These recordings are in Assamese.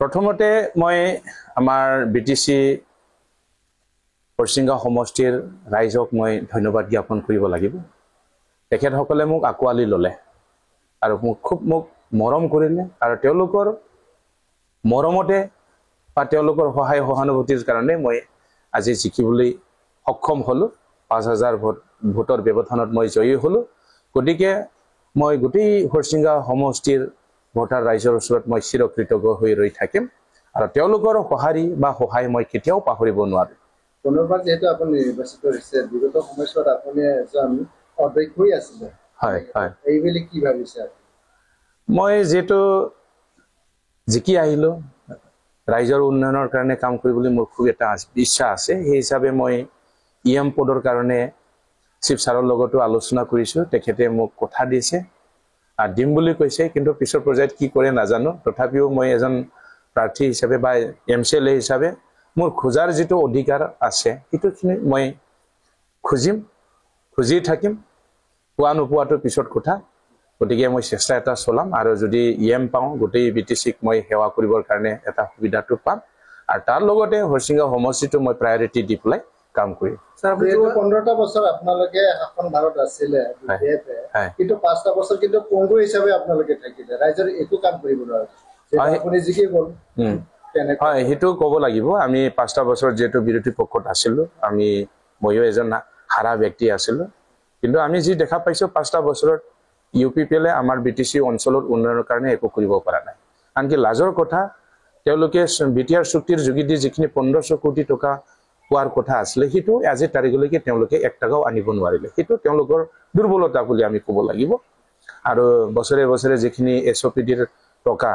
প্ৰথমতে মই আমাৰ বিটিসি হৰিসিংগা সমষ্টিৰ ৰাইজক মই ধন্যবাদ জ্ঞাপন কৰিব লাগিব। তেখেতসকলে মোক আকোৱালি ল'লে আৰু খুব মৰম কৰিলে আৰু তেওঁলোকৰ মৰমতে বা তেওঁলোকৰ সহায় সহানুভূতিৰ কাৰণে মই আজি জিকিবলৈ সক্ষম হলো। 5000 ভোটৰ ব্যৱধানত মই জয়ী হলো। গতিকে মই গোটেই হৰিসিংগা সমষ্টিৰ ভোটাৰ ৰাইজৰ ওচৰত মই চিৰকৃতজ্ঞ হৈ ৰৈ থাকিম আৰু তেওঁলোকৰ সহায় মই কেতিয়াও পাহৰিব নোৱাৰো। পুনৰবাৰ যেহেতু আপুনি নিৰ্বাচিত হৈছে, বিগত সময়ছোৱাত আপুনি এজন অধ্যক্ষ হৈ আছিলে, হয় হয়, এইবেলি কি ভাবিছে? মই যেহেতু জিকি আহিলো, ৰাইজৰ উন্নয়নৰ কাৰণে কাম কৰিবলৈ মোৰ খুব এটা ইচ্ছা আছে। সেই হিচাপে মই ইএম পদৰ কাৰণে চিফ ছাৰৰ লগতো আলোচনা কৰিছো। তেখেতে মোক কথা দিছে, দিম বুলি কৈছে, কিন্তু পিছৰ পৰ্যায়ত কি কৰে নাজানো। তথাপিও মই এজন প্ৰাৰ্থী হিচাপে বা MCLA হিচাপে মোৰ খোজাৰ যিটো অধিকাৰ আছে সেইটোখিনি মই খুজি থাকিম। পোৱা নোপোৱাটো পিছত কথা। গতিকে মই চেষ্টা এটা চলাম আৰু যদি ইএম পাওঁ গোটেই বিটিসিক মই সেৱা কৰিবৰ কাৰণে এটা সুবিধাটো পাম আৰু তাৰ লগতে হৰিসিংগা সমষ্টিটো মই প্ৰায়ৰিটি দি পেলাই কাম কৰিম। 15টা বছৰ আপোনালোকে শাসন ভাৰত আছিলে, কিন্তু 5টা বছৰ কিন্তু পংগু হিচাপে আপোনালোকে থাকিলে, ৰাইজৰ একো কাম কৰিব নোৱাৰে। আপুনি জিকি গ'ল, হয় সেইটো ক'ব লাগিব। আমি 5টা বছৰ যেহেতু বিৰোধী পক্ষত আছিলো, ময়ো এজন হাৰা ব্যক্তি আছিলো, কিন্তু আমি যি দেখা পাইছো 5টা বছৰত UPPL আমাৰ বিটিসি অঞ্চলৰ উন্নয়নৰ কাৰণে একো কৰিব পৰা নাই। আনকি লাজৰ কথা, তেওঁলোকে BTR চুক্তিৰ যোগেদি যিখিনি 1500 কোটি টকা পোৱাৰ কথা আছিলে সেইটো আজি তাৰিখলৈকে তেওঁলোকে 1 টকাও আনিব নোৱাৰিলে। সেইটো তেওঁলোকৰ দুৰ্বলতা বুলি আমি ক'ব লাগিব। আৰু বছৰে বছৰে যিখিনি SOPDৰ টকা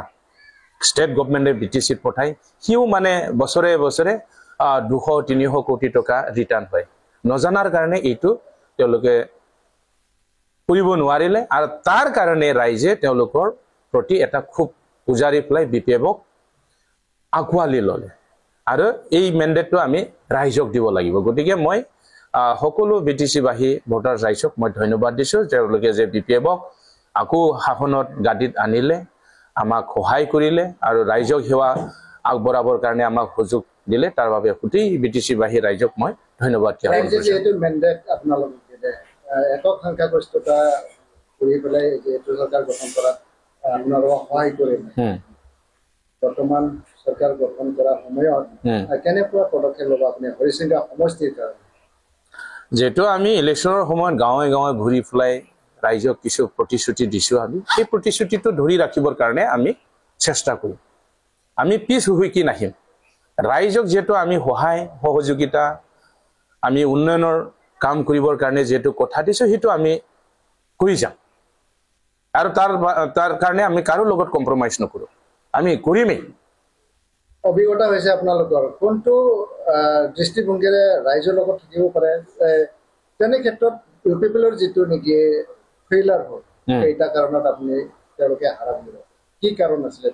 ষ্টেট গভৰ্ণমেণ্টে বিটিসিত পঠায়, সিও মানে বছৰে বছৰে 200-300 কোটি টকা ৰিটাৰ্ণ হয়। নজনাৰ কাৰণে এইটো তেওঁলোকে কৰিব নোৱাৰিলে আৰু তাৰ কাৰণে ৰাইজে তেওঁলোকৰ প্ৰতি এটা খুব উজাৰি পেলাই BPFক আকোৱালি ল'লে আৰু এই মেণ্ডেটটো আমি ৰাইজক দিব লাগিব। গতিকে মই সকলো বিটিসিবাসী ভোটাৰ ৰাইজক মই ধন্যবাদ দিছো, তেওঁলোকে যে BPFক আকৌ শাসনত গাদীত আনিলে, আমাক সহায় কৰিলে আৰু ৰাইজক সেৱা আগবঢ়াবৰ কাৰণে আমাক সুযোগ দিলে। তাৰ বাবে গোটেই বিটিসিবাসী ৰাইজক মই ধন্যবাদ জ্ঞাপন কৰিছো। একক সংখ্যাগৰিষ্ঠতা কৰি পেলাই যিহেতু চৰকাৰ গঠন কৰাত আপোনালোকক সহায় কৰিলে, বৰ্তমান চৰকাৰ গঠন কৰাৰ সময়ত কেনেকুৱা পদক্ষেপ ল'ব আপুনি হৰিসিংগা সমষ্টিৰ কাৰণে? যেহেতু আমি ইলেকশ্যনৰ সময়ত গাঁৱে গাঁৱে ঘূৰি পেলাই ৰাইজক কিছু প্ৰতিশ্ৰুতি দিছো, আমি সেই প্ৰতিশ্ৰুতিটো ধৰি ৰাখিবৰ কাৰণে আমি চেষ্টা কৰিম। আমি পিছ হুহুকি নাহিম। ৰাইজক যিহেতু আমি সহায় সহযোগিতা, আমি উন্নয়নৰ কাম কৰিবৰ কাৰণে যেহেতু কথা দিছো, সেইটো আমি কৰি যাম আৰু তাৰ কাৰণে আমি কাৰো লগত কম্প্ৰমাইজ নকৰো, আমি কৰিমেই। অভিজ্ঞতা হৈছে আপোনালোকৰ, কোনটো দৃষ্টিভংগীৰে ৰাইজৰ লগত থাকিব পাৰে? তেনে ক্ষেত্ৰত UPPLৰ যিটো নেকি ফেইলাৰ হ'ল, সেইটা কাৰণত আপুনি তেওঁলোকে হাৰা বুলি কি কাৰণ আছিলে?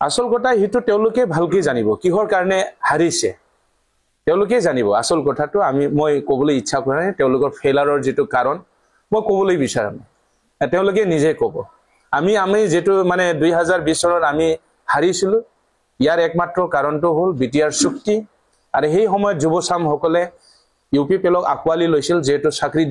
আচল কথা সেইটো তেওঁলোকে ভালকে জানিব কিহৰ কাৰণে হাৰিছে, তেওঁলোকে জানিব আচল কথাটো। মই ক'বলৈ ইচ্ছা কৰা নাই তেওঁলোকৰ ফেইলাৰৰ যিটো কাৰণ মই ক'বলৈ বিচাৰা নাই, তেওঁলোকে নিজে ক'ব। আমি যেটো মানে 2020 চনত আমি হাৰিছিলো, ইয়াৰ একমাত্ৰ কাৰণটো হ'ল BTR চুক্তি। আৰু সেই সময়ত যুৱচামসকলে UPPLক আকোৱালি লৈছিল, যেহেতু চাকৰি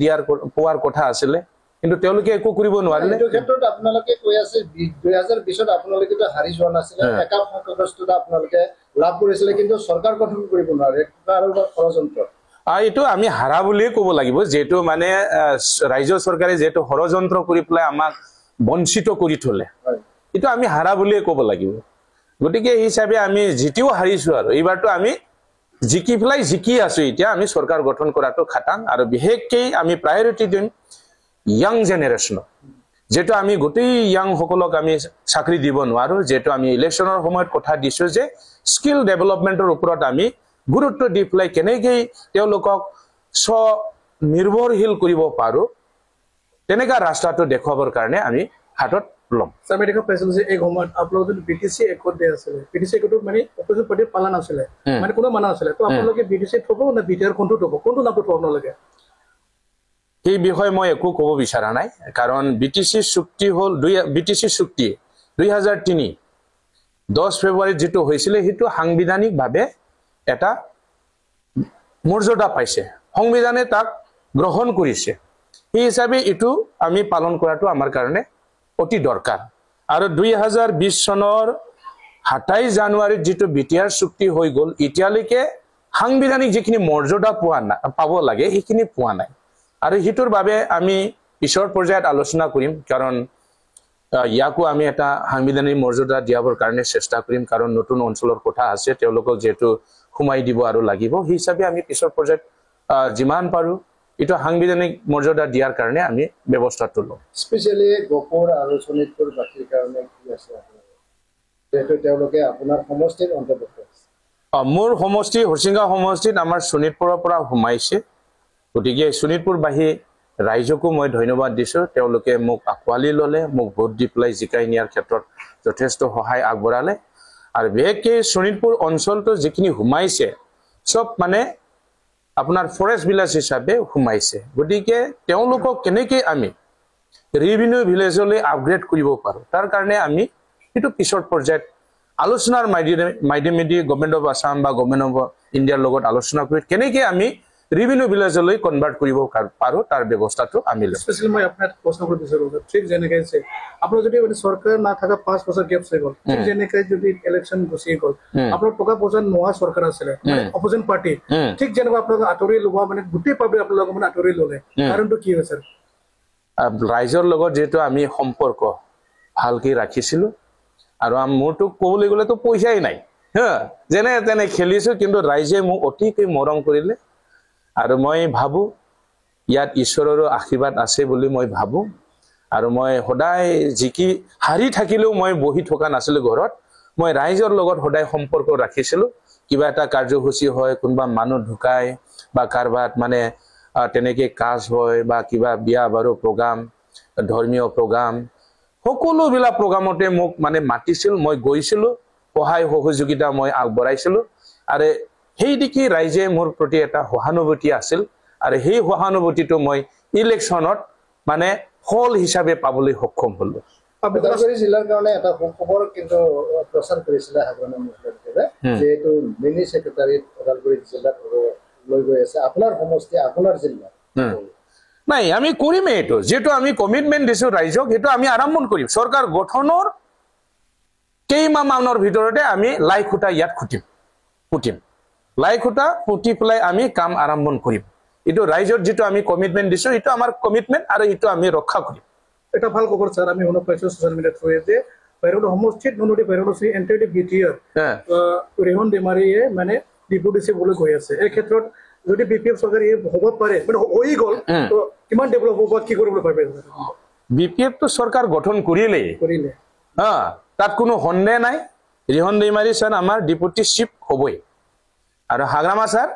পোৱাৰ কথা আছিলে, কিন্তু তেওঁলোকে একো কৰিব নোৱাৰিলে। এইটো ক্ষেত্ৰত আপোনালোকে কৈ আছে 2020ত আপোনালোকে তো হাৰি যোৱা নাছিলে, একাপ সংখ্যাগৰিষ্ঠতা আপোনালোকে লাভ কৰিছিলে, কিন্তু চৰকাৰ গঠন কৰিব নোৱাৰে, ষড়যন্ত্ৰ। এইটো আমি হাৰা বুলিয়ে ক'ব লাগিব, যেহেতু মানে ৰাজ্য চৰকাৰে যেহেতু ষড়যন্ত্ৰ কৰি পেলাই আমাক বঞ্চিত কৰি থলে, এইটো আমি হাৰা বুলিয়ে ক'ব লাগিব। গতিকে এই হিচাপে আমি জিতিও হাৰিছো আৰু এইবাৰতো আমি জিকি আছো। এতিয়া আমি চৰকাৰ গঠন কৰাটো খাটাং আৰু বিশেষকৈ আমি প্ৰায়ৰিটি দিম ইয়াং জেনেৰেশ্যনক। যেহেতু আমি গোটেই ইয়াং সকলক আমি চাকৰি দিব নোৱাৰো, যেহেতু আমি ইলেকশ্যনৰ সময়ত কথা দিছো যে স্কিল ডেভেলপমেণ্টৰ ওপৰত আমি গুৰুত্ব দি পেলাই কেনেকৈ তেওঁলোকক স্বনিৰ্ভৰশীল কৰিব পাৰো, তেনেকা ৰাস্তাটো দেখুৱাবৰ কাৰণে আমি হাতত ল'ম। স্যার আমি দেখা পাইছিলো যে এই সময়ত আপোনালোকে BTC একত দিয়া আছিলে, BTC একত মানে অপোজিট পাৰ্টিৰ পালা নাছিলে, মানে কোনো মানা নাছিলে, তো আপোনালোকে BTC থব না BTR কোনটো থব, কোনটো নামটো থব আপোনালোকে? এই বিষয়ে মই একো ক'ব বিচৰা নাই, কাৰণ BTC চুক্তি হ'ল BTC চুক্তি 2003 10 ফেব্ৰুৱাৰীত যেটো হৈছিল হেতু সাংবিধানিকভাৱে এটা মৰ্যাদা পাইছে সংবিধানে তাক গ্ৰহণ কৰিছে এই হিচাপে এটো আমি পালন কৰাটো আমাৰ কাৰণে অতি দৰকাৰ আৰু 2020 চনৰ 27 জানুৱাৰীত যেটো বিটিআৰ চুক্তি হৈ গল এতিয়ালৈকে সাংবিধানিক যিখিনি মৰ্যাদা পাব লাগে সেইখিনি পোৱা নাই আৰু হিটোৰ বাবে আমি পিছৰ পৰ্যায়ত আলোচনা কৰিম কাৰণ ইয়াকো আমি এটা সাংবিধানিক মৰ্যাদা দিয়াবৰ কাৰণে চেষ্টা কৰিম কাৰণ নতুন অঞ্চলৰ কথা আছে তেওঁলোকক যেটো খুমাই দিব আৰু লাগিব সেই হিচাপে আমি পিছৰ পৰ্যায়ত যিমান পাৰো এটা সাংবিধানিক মৰ্যাদা দিয়াৰ কাৰণে আমি ব্যৱস্থাটো লম স্পেশালি গোপৰ আৰু শোণিতপুৰ বাসীৰ কাৰণে কি আছে যেটো তেওঁলোকে আপোনাৰ সমষ্টিৰ অন্তৰ্ভুক্ত মোৰ সমষ্টি হৰসিংগা সমষ্টিত আমাৰ শোণিতপুৰৰ পৰা হুমাইছে গতিকে শোণিতপুৰবাসী ৰাইজকো মই ধন্যবাদ দিছো তেওঁলোকে মোক আকোৱালি ললে মোক ভোট দি প্লাই জিকাই নিয়াৰ ক্ষেত্ৰত যথেষ্ট সহায় আগবঢ়ালে আৰু বিশেষকৈ শোণিতপুৰ অঞ্চলটো যিখিনি হুমাইছে সব মানে আপোনাৰ ফৰেষ্ট ভিলেজ হিচাপে হুমাইছে গতিকে তেওঁলোকক কেনেকৈ আমি ৰেভিনিউ ভিলেজলৈ আপগ্ৰেড কৰিব পাৰো তাৰ কাৰণে আমি এটো পিছৰ পৰ্যায়ত আলোচনাৰ মাধ্যমেদি গভৰ্ণমেণ্ট অফ আসাম বা গভৰ্ণমেণ্ট অফ ইণ্ডিয়াৰ লগত আলোচনা কৰি কেনেকৈ আমি ৰেভিনিউ ভিলেজলৈ কনভাৰ্ট কৰিব পাৰো তাৰ ব্যৱস্থাটো আমি লম স্পেশালি মই আপোনাক প্ৰশ্ন কৰিব বিচাৰো ঠিক যেনেকৈ আছে আপোনাৰ যদি মানে চৰকাৰ না থাকা 5 বছৰ গেপ হৈ গল ঠিক যেনেকৈ যদি ইলেকশ্যন গুচি গল আপোনাৰ টকা পইচা নোহোৱা চৰকাৰ আছিল অপোজিশন পাৰ্টি ঠিক যেনেকৈ আপোনালোক আঁতৰি লোৱা মানে গোটেই পাব্লিক আপোনালোক মানে আঁতৰি ললে কাৰণটো কি হৈছে ৰাইজৰ লগত যেটো আমি সম্পৰ্ক ভালকৈ ৰাখিছিলো আৰু মোৰটো ক'বলৈ গ'লেতো পইচাই নাই যেনে তেনে খেলিছো কিন্তু ৰাইজে মোক অতিকৈ মৰম কৰিলে আৰু মই ভাবো ইয়াত ঈশ্বৰৰ আশীৰ্বাদ আছে বুলি মই ভাবো আৰু মই সদায় জিকি হাৰি থাকিলেও মই বহি থকা নাছিলো ঘৰত মই ৰাইজৰ লগত সদায় সম্পৰ্ক ৰাখিছিলো কিবা এটা কাৰ্যসূচী হয় কোনবা মানুহ ঢুকায় বা কাৰবাত মানে তেনেকৈ কাজ হয় বা কিবা বিয়া বাৰু প্ৰগ্ৰাম ধৰ্মীয় প্ৰগ্ৰাম সকলো বিলা প্ৰগ্ৰামতে মোক মানে মাতিছিল মই গৈছিলো সহায় সহযোগিতা মই আগবঢ়াইছিলো আৰু সেই দেখি ৰাইজে মোৰ প্ৰতি এটা সহানুভূতি আছিল আৰু সেই সহানুভূতিটো মই ইলেকশ্যনত মানে ফল হিচাপে পাবলৈ সক্ষম হলো ওদালগুৰি জিলাৰ কাৰণে এটা খবৰ কিন্তু প্ৰচাৰ কৰিছিল হাগ্ৰানা মুখলে যেটো মিনি সেক্ৰেটাৰী ওদালগুৰি জিলাত লৈ গৈ আছে আপোনাৰ সমষ্টি আপোনাৰ জিলা নাই আমি কৰিম এটো যেটো আমি কমিটমেন্ট দিছো ৰাইজক হেতু আমি আৰম্ভ কৰিম সৰকাৰ গঠনৰ কেইমাহ মানৰ ভিতৰতে আমি লাই খুটা ইয়াত খুটিম লাই খুটা পুতি পেলাই আমি কাম আৰম্ভ কৰিম এটো ৰাইজৰ যেটো আমি কমিটমেন্ট দিছো এটো আমাৰ কমিটমেন্ট আৰু এটো আমি ৰক্ষা কৰিম এটা ভাল খবৰ স্যাৰ আমি শুনা পাইছো সোশ্যাল মিডিয়াত থ্ৰুয়ে যে বাইৰড সমষ্টিত ননদি বাইৰড সি এন্টাৰটি বিটিআৰ ৰেহন দেমাৰীয়ে মানে ডিপুটি চিফ বুলি কৈ আছে এই ক্ষেত্ৰত যদি বিপিএফ চৰকাৰ হ'ব পাৰে মানে হৈ গল তো কিমান ডেভেলপ হ'ব কি কৰিব পাৰবে বিপিএফ তো সৰকাৰ গঠন কৰিলে তাত কোনো সন্দেহ নাই ৰেহন দেমাৰী স্যাৰ আমাৰ ডিপুটি চিফ হ'বই আৰু হাগ্ৰামা স্যাৰ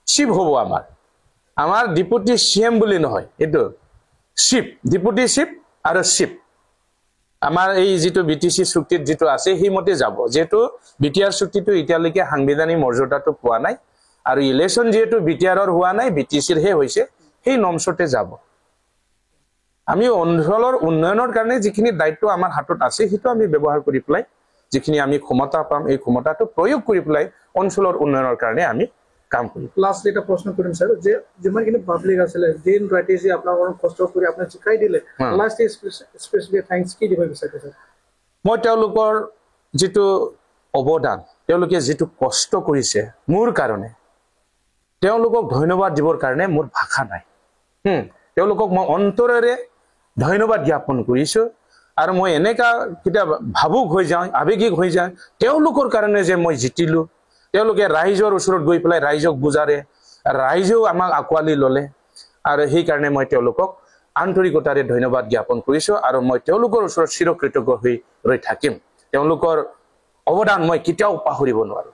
চিফ হ'ব আমাৰ ডিপুটি সিএম বুলি নহয় এটো চিফ ডিপুটি চিফ আৰু চিফ আমাৰ এই যেটো বিটিসি চুক্তিত যেটো আছে সেই মতে যাব যেটো বিটিআৰ চুক্তিটো এতিয়ালৈকে সাংবিধানিক মৰ্যাদাটো পোৱা নাই আৰু ইলেকশ্যন যেটো বিটিআৰৰ হোৱা নাই বিটিসিৰ হে হৈছে সেই নমছতে যাব আমি অঞ্চলৰ উন্নয়নৰ কাৰণে যিখিনি দায়িত্ব আমাৰ হাতত আছে সেইটো আমি ব্যৱহাৰ কৰি প্লাই যিখিনি আমি ক্ষমতা পাম এই ক্ষমতাটো প্ৰয়োগ কৰি প্লাই অঞ্চলৰ উন্নয়নৰ কাৰণে আমি কাম কৰিম লাস্ট এটা প্ৰশ্ন কৰিম স্যাৰ যে যিমান কিনে পাব্লিক আছিল দিন ৰাতি যে আপোনালোকৰ কষ্ট কৰি আপুনি শিকাই দিলে লাস্ট স্পেশালি থ্যাঙ্কস কি দিব বিচাৰে স্যাৰ মই তেওঁলোকৰ যেটো অৱদান তেওঁলোকে যেটো কষ্ট কৰিছে মোৰ কাৰণে তেওঁলোকক ধন্যবাদ দিবৰ কাৰণে মোৰ ভাষা নাই তেওঁলোকক মই অন্তৰেৰে ধন্যবাদ জ্ঞাপন কৰিছো আৰু মই এনেকা কিটা ভাবুক হৈ যাওঁ আবেগিক হৈ যাওঁ তেওঁলোকৰ কাৰণে যে মই জিতিলো তেওঁলোকে ৰাইজৰ ওচৰত গৈ পেলাই ৰাইজক বুজাৰে ৰাইজেও আমাক আকোৱালি ললে আৰু সেই কাৰণে মই তেওঁলোকক আন্তৰিকতাৰে ধন্যবাদ জ্ঞাপন কৰিছো আৰু মই তেওঁলোকৰ ওচৰত চিৰকৃতজ্ঞ হৈ ৰৈ থাকিম তেওঁলোকৰ অৱদান মই কেতিয়াও পাহৰিব নোৱাৰো